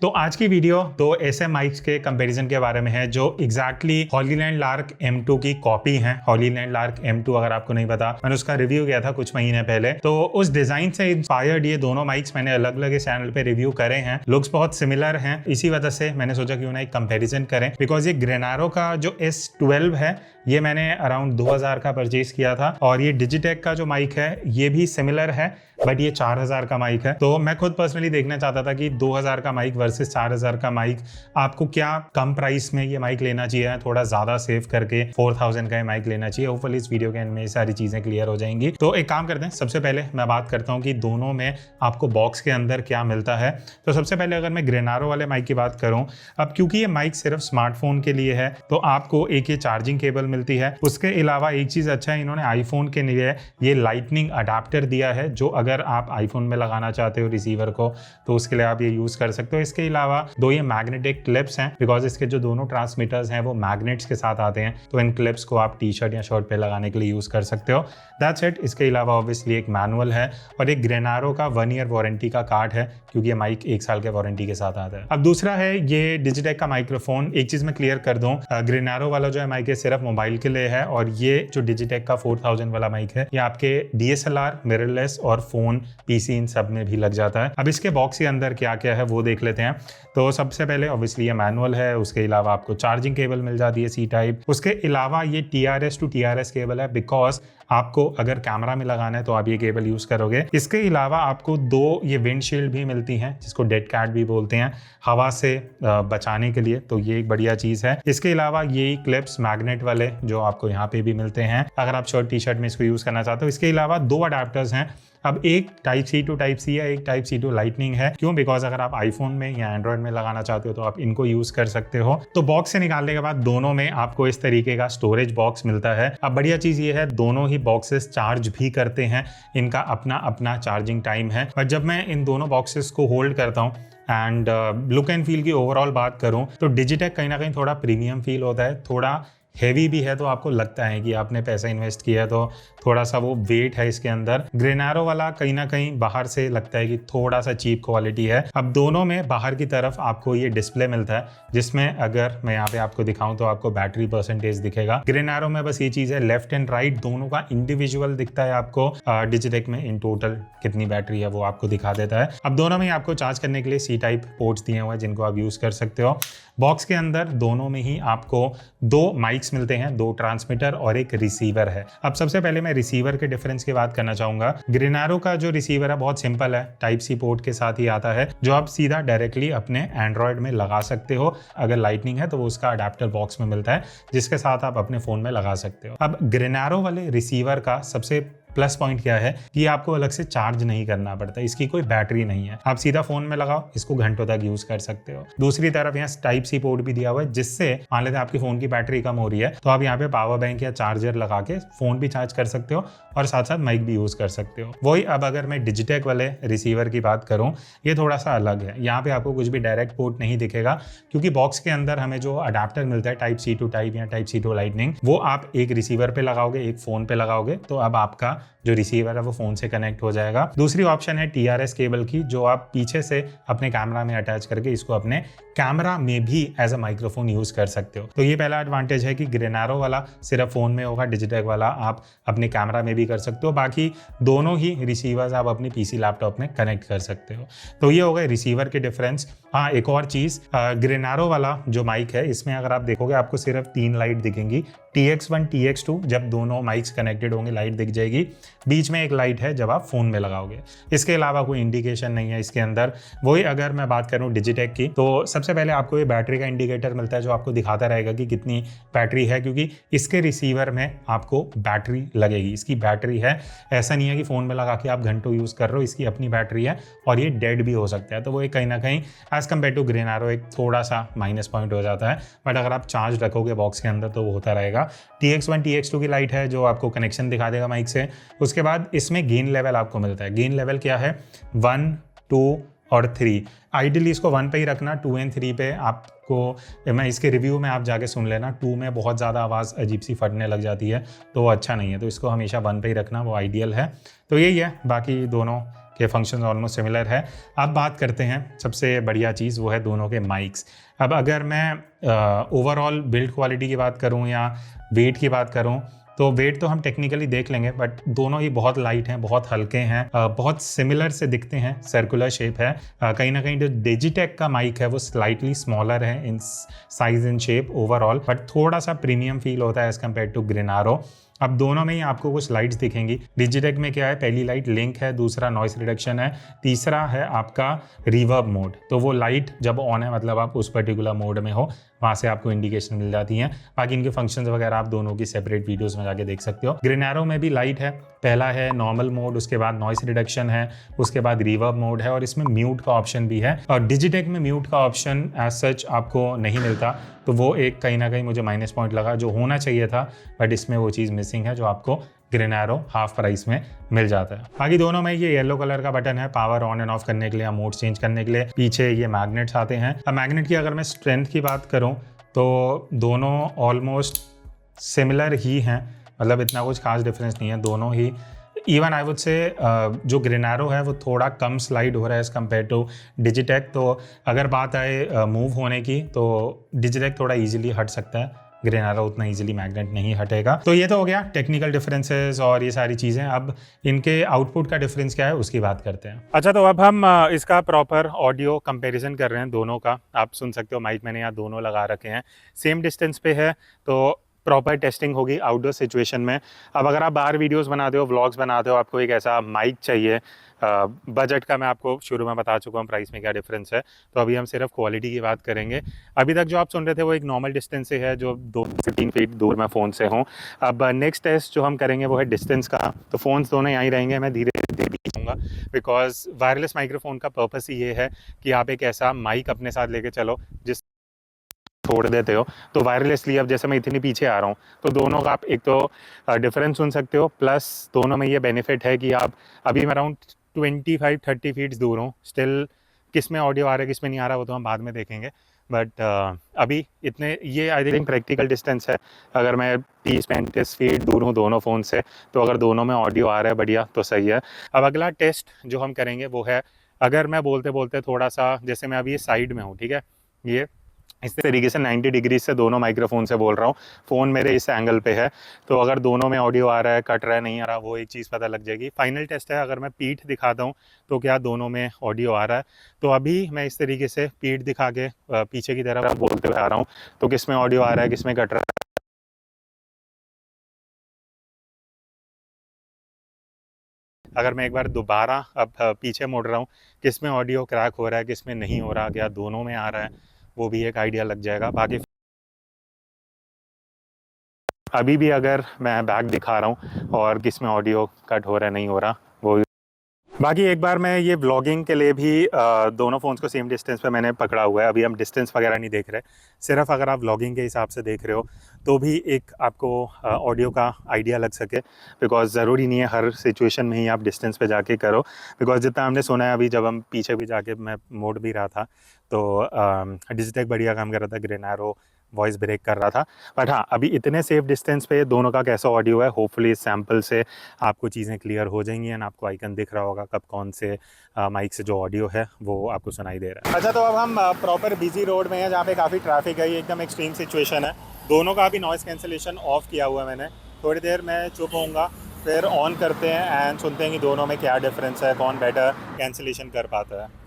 तो आज की वीडियो दो ऐसे माइक्स के कंपैरिजन के बारे में है जो एग्जैक्टली हॉलीलैंड लार्क M2 की कॉपी है। हॉलीलैंड लार्क M2 अगर आपको नहीं पता, मैंने उसका रिव्यू किया था कुछ महीने पहले। तो उस डिजाइन से इंस्पायर्ड ये दोनों माइक्स मैंने अलग अलग चैनल पे रिव्यू करे हैं। लुक्स बहुत सिमिलर हैं, इसी वजह से मैंने सोचा क्यों ना एक कंपैरिजन करें। बिकॉज ये ग्रेनारो का जो S12 है ये मैंने अराउंड 2000 का परचेज किया था, और ये डिजिटेक का जो माइक है ये भी सिमिलर है, बट ये 4000 का माइक है। तो मैं खुद पर्सनली देखना चाहता था कि 2000 का माइक वर्सेस 4000 का माइक, आपको क्या कम प्राइस में ये माइक लेना चाहिए, थोड़ा ज्यादा सेव करके 4000 का ये माइक लेना चाहिए। होपफुली इस वीडियो के एंड में सारी चीजें क्लियर हो जाएंगी। तो एक काम करते हैं, सबसे पहले मैं बात करता हूँ कि दोनों में आपको बॉक्स के अंदर क्या मिलता है। तो सबसे पहले अगर मैं ग्रेनारो वाले माइक की बात करूँ, अब क्योंकि ये माइक सिर्फ स्मार्टफोन के लिए है तो आपको एक ये चार्जिंग केबल मिलती है। उसके अलावा एक चीज अच्छा है, इन्होंने आईफोन के लिए ये लाइटनिंग अडाप्टर दिया है, जो अगर आप आईफोन में लगाना चाहते हो रिसीवर को तो उसके लिए आप ये यूज कर सकते हो। इसके अलावा दो ये मैग्नेटिक क्लिप्स हैं, बिकॉज इसके जो दोनों ट्रांसमीटर्स हैं वो मैग्नेट्स के साथ आते हैं, तो इन क्लिप्स को आप टी शर्ट या शर्ट पे लगाने के लिए यूज कर सकते हो। That's it. इसके अलावा ऑब्वियसली एक मैनुअल है और एक ग्रेनारो का 1 ईयर वारंटी का कार्ड है, क्योंकि ये माइक 1 साल के वारंटी के साथ आता है। अब दूसरा है ये डिजिटेक का माइक्रोफोन। एक चीज मैं क्लियर कर दूं, ग्रेनारो वाला जो है माइक है सिर्फ मोबाइल के लिए है, और ये जो डिजिटेक का 4000 वाला माइक है ये आपके DSLR, मिररलेस और फोन, पीसी इन सब में भी लग जाता है। अब इसके बॉक्स के अंदर क्या क्या है वो देख लेते हैं। तो सबसे पहले ऑब्वियसली ये मैनुअल है, उसके अलावा आपको चार्जिंग केबल मिल जाती है C टाइप। उसके अलावा ये TRS टू TRS केबल है, बिकॉज आपको अगर कैमरा में लगाना है तो आप ये केबल यूज करोगे। इसके अलावा आपको दो ये विंडशील्ड भी मिलती हैं, जिसको डेड कैट भी बोलते हैं, हवा से बचाने के लिए, तो ये एक बढ़िया चीज है। इसके अलावा ये क्लिप्स मैग्नेट वाले जो आपको यहाँ पे भी मिलते हैं, अगर आप शर्ट टी शर्ट में इसको यूज करना चाहते हो। इसके अलावा दो अडाप्टर्स हैं, अब एक type C to type C है, एक टाइप C टू लाइटनिंग है। क्यों? बिकॉज अगर आप आईफोन में या एंड्रॉइड में लगाना चाहते हो तो आप इनको यूज कर सकते हो। तो बॉक्स से निकालने के बाद दोनों में आपको इस तरीके का स्टोरेज बॉक्स मिलता है। अब बढ़िया चीज ये है, दोनों ही बॉक्सेस चार्ज भी करते हैं, इनका अपना अपना चार्जिंग टाइम है। पर जब मैं इन दोनों बॉक्सेस को होल्ड करता हूँ एंड लुक एंड फील की ओवरऑल बात करूं तो डिजिटेक कहीं ना कहीं थोड़ा प्रीमियम फील होता है, थोड़ा हैवी भी है, तो आपको लगता है कि आपने पैसा इन्वेस्ट किया है, तो थोड़ा सा वो वेट है इसके अंदर। ग्रेनारो वाला कहीं ना कहीं बाहर से लगता है कि थोड़ा सा चीप क्वालिटी है। अब दोनों में बाहर की तरफ आपको ये डिस्प्ले मिलता है, जिसमें अगर मैं यहाँ पे आपको दिखाऊं तो आपको बैटरी परसेंटेज दिखेगा। ग्रेनारो में बस ये चीज है, लेफ्ट एंड राइट दोनों का इंडिविजुअल दिखता है आपको। डिजिटेक में इन टोटल कितनी बैटरी है वो आपको दिखा देता है। अब दोनों में आपको चार्ज करने के लिए C टाइप पोर्ट्स दिए हुए हैं, जिनको आप यूज कर सकते हो। बॉक्स के अंदर दोनों में ही आपको दो माइक्स मिलते हैं, दो ट्रांसमीटर और एक रिसीवर है। अब सबसे पहले मैं रिसीवर के डिफरेंस की बात करना चाहूंगा। ग्रेनारो का जो रिसीवर है बहुत सिंपल है, टाइप C पोर्ट के साथ ही आता है, जो आप सीधा डायरेक्टली अपने एंड्रॉयड में लगा सकते हो। अगर लाइटनिंग है तो वो उसका अडेप्टर बॉक्स में मिलता है, जिसके साथ आप अपने फोन में लगा सकते हो। अब ग्रेनारो वाले रिसीवर का सबसे प्लस पॉइंट क्या है कि आपको अलग से चार्ज नहीं करना पड़ता, इसकी कोई बैटरी नहीं है, आप सीधा फोन में लगाओ, इसको घंटों तक यूज कर सकते हो। दूसरी तरफ यहाँ टाइप C पोर्ट भी दिया हुआ है, जिससे मान लेते हैं आपकी फोन की बैटरी कम हो रही है तो आप यहाँ पे पावर बैंक या चार्जर लगा के फोन भी चार्ज कर सकते हो और साथ साथ माइक भी यूज कर सकते हो। वही अब अगर मैं डिजिटेक वाले रिसीवर की बात करूं, ये थोड़ा सा अलग है। यहाँ पे आपको कुछ भी डायरेक्ट पोर्ट नहीं दिखेगा, क्योंकि बॉक्स के अंदर हमें जो अडेप्टर मिलता है टाइप C टू टाइप या टाइप C टू लाइटनिंग, वो आप एक रिसीवर पे लगाओगे, एक फोन पे लगाओगे, तो अब आपका जो रिसीवर है वो फोन से कनेक्ट हो जाएगा। दूसरी ऑप्शन है TRS केबल की, जो आप पीछे से अपने कैमरा में अटैच करके इसको अपने कैमरा में भी एज अ माइक्रोफोन यूज कर सकते हो। तो ये पहला एडवांटेज है कि ग्रेनारो वाला सिर्फ फोन में होगा, डिजिटेक वाला आप अपने कैमरा में भी कर सकते हो। बाकी दोनों ही रिसीवर्स आप अपने PC लैपटॉप में कनेक्ट कर सकते हो। तो ये हो गए रिसीवर के डिफरेंस। हाँ, एक और चीज, ग्रेनारो वाला जो माइक है इसमें अगर आप देखोगे आपको सिर्फ 3 लाइट दिखेंगी, TX1 TX2 जब दोनों माइक्स कनेक्टेड होंगे लाइट दिख जाएगी, बीच में एक लाइट है जब आप फोन में लगाओगे। इसके अलावा कोई इंडिकेशन नहीं है इसके अंदर। वही अगर मैं बात करूं डिजिटेक की, तो सबसे पहले आपको ये बैटरी का इंडिकेटर मिलता है, जो आपको दिखाता रहेगा कि कितनी बैटरी है, क्योंकि इसके रिसीवर में आपको बैटरी लगेगी, इसकी बैटरी है। ऐसा नहीं है कि फोन में लगा के आप घंटों यूज कर रहे हो, इसकी अपनी बैटरी है और ये डेड भी हो सकता है। तो वो एक कहीं ना कहीं एज कम्पेयर टू ग्रेनारो एक थोड़ा सा माइनस पॉइंट हो जाता है, बट अगर आप चार्ज रखोगे बॉक्स के अंदर तो वो होता रहेगा। TX1 TX2 की लाइट है जो आपको कनेक्शन दिखा देगा माइक से। उसके बाद इसमें गेन लेवल आपको मिलता है। गेन लेवल क्या है? 1, 2 और 3। आइडियली इसको 1 पे ही रखना, 2 और 3 पे आपको, मैं इसके रिव्यू में आप जाके सुन लेना, 2 में बहुत ज़्यादा आवाज़ अजीब सी फटने लग जाती है, तो वो अच्छा नहीं है। तो इसको हमेशा 1 पे ही रखना, वो आइडियल है। तो यही है, बाकी दोनों के फंक्शन ऑलमोस्ट सिमिलर है। अब बात करते हैं सबसे बढ़िया चीज़, वो है दोनों के माइक्स। अब अगर मैं ओवरऑल बिल्ड क्वालिटी की बात करूं या वेट की बात करूं, तो वेट तो हम टेक्निकली देख लेंगे, बट दोनों ही बहुत लाइट हैं, बहुत हल्के हैं, बहुत सिमिलर से दिखते हैं, सर्कुलर शेप है। कहीं ना कहीं जो डिजिटेक का माइक है वो स्लाइटली स्मॉलर है in size in shape overall, but थोड़ा सा प्रीमियम फील होता है एज कम्पेयर टू ग्रेनारो। अब दोनों में ही आपको कुछ लाइट्स दिखेंगी। डिजिटेक में क्या है, पहली लाइट लिंक है, दूसरा नॉइस रिडक्शन है, तीसरा है आपका रिवर्ब मोड। तो वो लाइट जब ऑन है मतलब आप उस पर्टिकुलर मोड में हो, वहाँ से आपको इंडिकेशन मिल जाती हैं। बाकी इनके फंक्शंस वगैरह आप दोनों की सेपरेट वीडियोस में जाके देख सकते हो। ग्रेनारो में भी लाइट है, पहला है नॉर्मल मोड, उसके बाद नॉइस रिडक्शन है, उसके बाद रिवर्ब मोड है, और इसमें म्यूट का ऑप्शन भी है। और डिजिटेक में म्यूट का ऑप्शन एज सच आपको नहीं मिलता, तो वो एक कहीं ना कहीं मुझे माइनस पॉइंट लगा, जो होना चाहिए था, बट इसमें वो चीज़ मिसिंग है जो आपको ग्रेनारो हाफ प्राइस में मिल जाता है। बाकी दोनों में ये येलो कलर का बटन है पावर ऑन एंड ऑफ करने के लिए या मोड चेंज करने के लिए। पीछे ये मैग्नेट्स आते हैं। अब मैग्नेट की अगर मैं स्ट्रेंथ की बात करूं तो दोनों ऑलमोस्ट सिमिलर ही हैं, मतलब इतना कुछ खास डिफरेंस नहीं है दोनों ही। इवन आई वुड से जो ग्रेनारो है वो थोड़ा कम स्लाइड हो रहा है एज कम्पेयर टू डिजिटेक। तो अगर बात आए मूव होने की, तो डिजिटेक थोड़ा इजीली हट सकता है, ग्रेनारो उतना इजीली मैग्नेट नहीं हटेगा। तो ये तो हो गया टेक्निकल डिफरेंसेस और ये सारी चीज़ें। अब इनके आउटपुट का डिफरेंस क्या है उसकी बात करते हैं। अच्छा, तो अब हम इसका प्रॉपर ऑडियो कंपैरिजन कर रहे हैं दोनों का। आप सुन सकते हो माइक मैंने यहाँ दोनों लगा रखे हैं, सेम डिस्टेंस पे है, तो प्रॉपर टेस्टिंग होगी आउटडोर सिचुएशन में। अब अगर आप बाहर वीडियोस बनाते हो, व्लॉग्स बनाते हो, आपको एक ऐसा माइक चाहिए, बजट का मैं आपको शुरू में बता चुका हूँ प्राइस में क्या डिफरेंस है, तो अभी हम सिर्फ क्वालिटी की बात करेंगे। अभी तक जो आप सुन रहे थे वो एक नॉर्मल डिस्टेंस से है, जो 2 से 3 फीट दूर मैं फ़ोन से हूँ। अब नेक्स्ट टेस्ट जो हम करेंगे वो है डिस्टेंस का। तो फ़ोन्स दोनों यहीं रहेंगे, मैं धीरे धीरे भी जाऊँगा, बिकॉज वायरलेस माइक्रोफोन का पर्पस ही ये है कि आप एक ऐसा माइक अपने साथ लेके चलो जिस छोड़ देते हो। तो वायरलेसली अब जैसे मैं इतनी पीछे आ रहा हूँ, तो दोनों का आप एक तो डिफरेंस सुन सकते हो, प्लस दोनों में ये बेनिफिट है कि आप अभी मैं अराउंड 25-30 फीट दूर हूँ, स्टिल किस में ऑडियो आ रहा है किस में नहीं आ रहा वो तो हम बाद में देखेंगे, बट अभी इतने ये आई थिंक प्रैक्टिकल डिस्टेंस है। अगर मैं 30-35 फीट दूर हूँ दोनों फ़ोन से, तो अगर दोनों में ऑडियो आ रहा है बढ़िया तो सही है। अब अगला टेस्ट जो हम करेंगे वो है, अगर मैं बोलते बोलते थोड़ा सा, जैसे मैं अभी ये साइड में हूँ, ठीक है, ये इस तरीके से 90 डिग्री से दोनों माइक्रोफोन से बोल रहा हूँ, फ़ोन मेरे इस एंगल पे है, तो अगर दोनों में ऑडियो आ रहा है, कट रहा है, नहीं आ रहा, वो एक चीज़ पता लग जाएगी। फाइनल टेस्ट है, अगर मैं पीठ दिखाता हूँ तो क्या दोनों में ऑडियो आ रहा है। तो अभी मैं इस तरीके से पीठ दिखा के पीछे की तरफ बोलते हुए आ रहा हूँ, तो किस में ऑडियो आ रहा है किस में कट रहा है। अगर मैं एक बार दोबारा अब पीछे मुड़ रहा हूँ, किस में ऑडियो क्रैक हो रहा है किस में नहीं हो रहा, क्या दोनों में आ रहा है, वो भी एक आइडिया लग जाएगा। बाकी अभी भी अगर मैं बैक दिखा रहा हूँ और किस में ऑडियो कट हो रहा है नहीं हो रहा, वो बाकी एक बार मैं ये व्लॉगिंग के लिए भी दोनों फ़ोन्स को सेम डिस्टेंस पे मैंने पकड़ा हुआ है। अभी हम डिस्टेंस वगैरह नहीं देख रहे, सिर्फ अगर आप व्लॉगिंग के हिसाब से देख रहे हो तो भी एक आपको ऑडियो का आइडिया लग सके, बिकॉज ज़रूरी नहीं है हर सिचुएशन में ही आप डिस्टेंस पे जाके करो। बिकॉज जितना हमने सुना है, अभी जब हम पीछे भी जाके मैं मोड़ भी रहा था तो डिजिटेक बढ़िया काम कर रहा था, ग्रेनारो वॉइस ब्रेक कर रहा था। बट हाँ, अभी इतने सेफ डिस्टेंस पे दोनों का कैसा ऑडियो है, होपफुली इस सैम्पल से आपको चीज़ें क्लियर हो जाएंगी एंड आपको आइकन दिख रहा होगा कब कौन से माइक से जो ऑडियो है वो आपको सुनाई दे रहा है। अच्छा, तो अब हम प्रॉपर बिजी रोड में हैं जहाँ पे काफ़ी ट्रैफिक है, ये एकदम एक्सट्रीम सिचुएशन है। दोनों का भी नॉइस कैंसिलेशन ऑफ किया हुआ है मैंने। थोड़ी देर मैं चुप होऊंगा, फिर ऑन करते हैं एंड सुनते हैं कि दोनों में क्या डिफरेंस है, कौन बेटर कैंसिलेशन कर पाता है।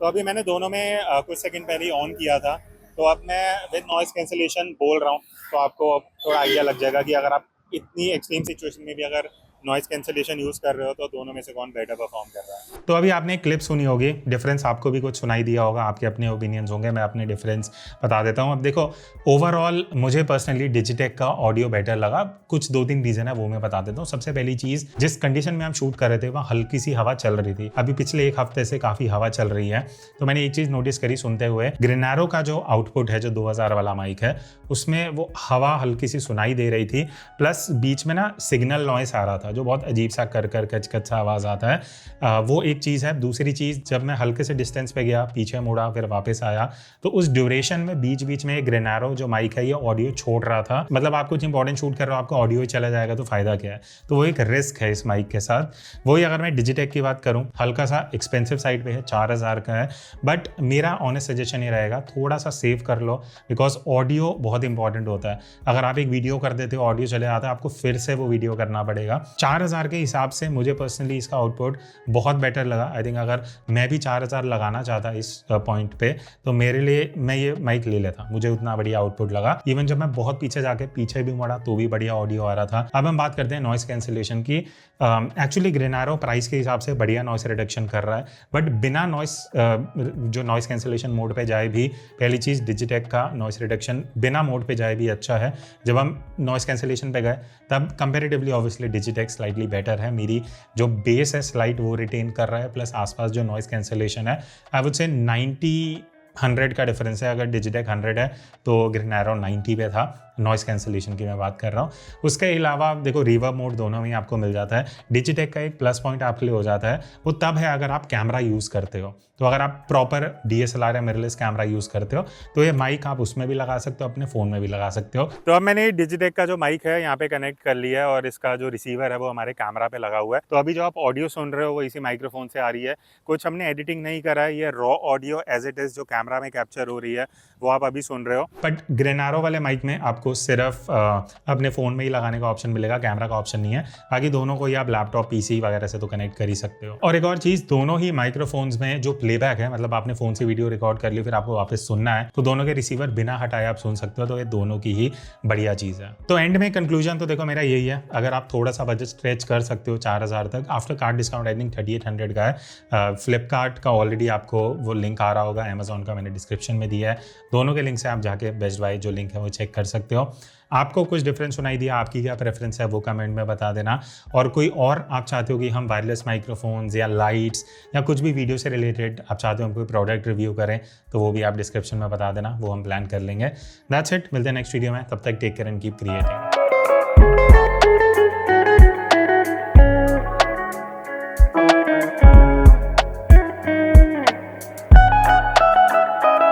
तो अभी मैंने दोनों में कुछ सेकंड पहले ही ऑन किया था, तो अब मैं विद नॉइस कैंसिलेशन बोल रहा हूँ, तो आपको थोड़ा आइडिया लग जाएगा कि अगर आप इतनी एक्सट्रीम सिचुएशन में भी अगर नॉइस कैंसिलेशन यूज़ कर रहे हो तो दोनों में से कौन बेटर परफॉर्म कर रहा है। तो अभी आपने एक क्लिप सुनी होगी, डिफरेंस आपको भी कुछ सुनाई दिया होगा, आपके अपने ओपिनियंस होंगे, मैं अपने डिफरेंस बता देता हूँ। अब देखो, ओवरऑल मुझे पर्सनली डिजिटेक का ऑडियो बेटर लगा। कुछ 2-3 रीज़न है वो मैं बता देता हूँ। सबसे पहली चीज़, जिस कंडीशन में हम शूट कर रहे थे वहाँ हल्की सी हवा चल रही थी। अभी पिछले 1 हफ्ते से काफ़ी हवा चल रही है, तो मैंने एक चीज़ नोटिस करी सुनते हुए, ग्रेनारो का जो आउटपुट है, जो 2000 वाला माइक है, उसमें वो हवा हल्की सी सुनाई दे रही थी, प्लस बीच में ना सिग्नल नॉइस आ रहा था। है, जो बहुत अजीब सा कर कच सा आवाज़ आता है। वो एक चीज़ है। दूसरी चीज़, जब मैं हल्के से डिस्टेंस पे गया, पीछे मुड़ा, फिर वापस आया, तो उस ड्यूरेशन में बीच बीच में ग्रेनारो जो माइक है ये ऑडियो छोड़ रहा था। मतलब आप कुछ इंपॉर्टेंट शूट कर रहे हो, आपका ऑडियो ही चला जाएगा तो फायदा क्या है। तो वो एक रिस्क है इस माइक के साथ। वही अगर मैं डिजिटेक की बात करूँ, हल्का सा एक्सपेंसिव साइड पे है, 4000 का है, बट मेरा ऑनेस्ट सजेशन ये रहेगा थोड़ा सा सेव कर लो, बिकॉज ऑडियो बहुत इंपॉर्टेंट होता है। अगर आप एक वीडियो कर देते हो, ऑडियो चले आता है, आपको फिर से वो वीडियो करना पड़ेगा। 4000 के हिसाब से मुझे पर्सनली इसका आउटपुट बहुत बेटर लगा। आई थिंक अगर मैं भी 4000 लगाना चाहता इस पॉइंट पे, तो मेरे लिए मैं ये माइक ले लेता, मुझे उतना बढ़िया आउटपुट लगा। इवन जब मैं बहुत पीछे जाके पीछे भी मुड़ा तो भी बढ़िया ऑडियो आ रहा था। अब हम बात करते हैं नॉइस कैंसिलेशन की। एक्चुअली ग्रेनारो प्राइस के हिसाब से बढ़िया नॉइस रिडक्शन कर रहा है, बट बिना नॉइस जो नॉइस कैंसिलेशन मोड पे जाए भी, पहली चीज़ डिजिटेक का नॉइस रिडक्शन बिना मोड पे जाए भी अच्छा है। जब हम नॉइस कैंसिलेशन पे गए तब comparatively obviously Digitek slightly better है। मेरी जो बेस है स्लाइट वो रिटेन कर रहा है, प्लस आसपास जो नॉइस कैंसिलेशन है आई वुड से 90-100 का डिफरेंस है। अगर डिजिटेक 100 है तो ग्रेनारो 90 पे था। नॉइस कैंसिलेशन की मैं बात कर रहा हूँ। उसके अलावा देखो रिवर्ब मोड दोनों में आपको मिल जाता है। डिजिटेक का एक प्लस पॉइंट आपके लिए हो जाता है, वो तब है अगर आप कैमरा यूज़ करते हो। तो अगर आप प्रॉपर DSLR या मिररलेस कैमरा यूज़ करते हो तो ये माइक आप उसमें भी लगा सकते हो, अपने फ़ोन में भी लगा सकते हो। तो अब मैंने डिजिटेक का जो माइक है यहाँ पे कनेक्ट कर लिया है और इसका जो रिसीवर है वो हमारे कैमरा पे लगा हुआ है। तो अभी जो आप ऑडियो सुन रहे हो वो इसी माइक्रोफोन से आ रही है। कुछ हमने एडिटिंग नहीं करा है, ये raw audio as it is जो कैमरा में कैप्चर हो रही है वो आप अभी सुन रहे हो। बट ग्रेनारो वाले माइक में आपको सिर्फ अपने फ़ोन में ही लगाने का ऑप्शन मिलेगा, कैमरा का ऑप्शन नहीं है। बाकी दोनों को ही आप लैपटॉप PC वगैरह से तो कनेक्ट कर ही सकते हो। और एक और चीज़, दोनों ही माइक्रोफोन्स में जो प्लेबैक है, मतलब आपने फ़ोन से वीडियो रिकॉर्ड कर ली फिर आपको वापस सुनना है, तो दोनों के रिसीवर बिना हटाए आप सुन सकते हो। तो ये दोनों की ही बढ़िया चीज़ है। तो एंड में कंक्लूजन तो देखो मेरा यही है, अगर आप थोड़ा सा बजट स्ट्रेच कर सकते हो 4000 तक, after card discount I think 3800 का है। फ्लिपकार्ट का ऑलरेडी आपको वो लिंक आ रहा होगा, अमेजॉन का मैंने डिस्क्रिप्शन में दिया है। दोनों के लिंक से आप जाके बेस्ट बाय जो लिंक है वो चेक कर सकते हो। आपको कुछ डिफरेंस सुनाई दिया, आपकी क्या प्रेफरेंस है वो कमेंट में बता देना। और कोई और आप चाहते हो कि हम वायरलेस माइक्रोफोन्स या लाइट्स या कुछ भी वीडियो से रिलेटेड आप चाहते हो हम कोई प्रोडक्ट रिव्यू करें, तो वो भी आप डिस्क्रिप्शन में बता देना, वो हम प्लान कर लेंगे। दैट्स इट, मिलते हैं नेक्स्ट वीडियो में। तब तक take care and keep creating.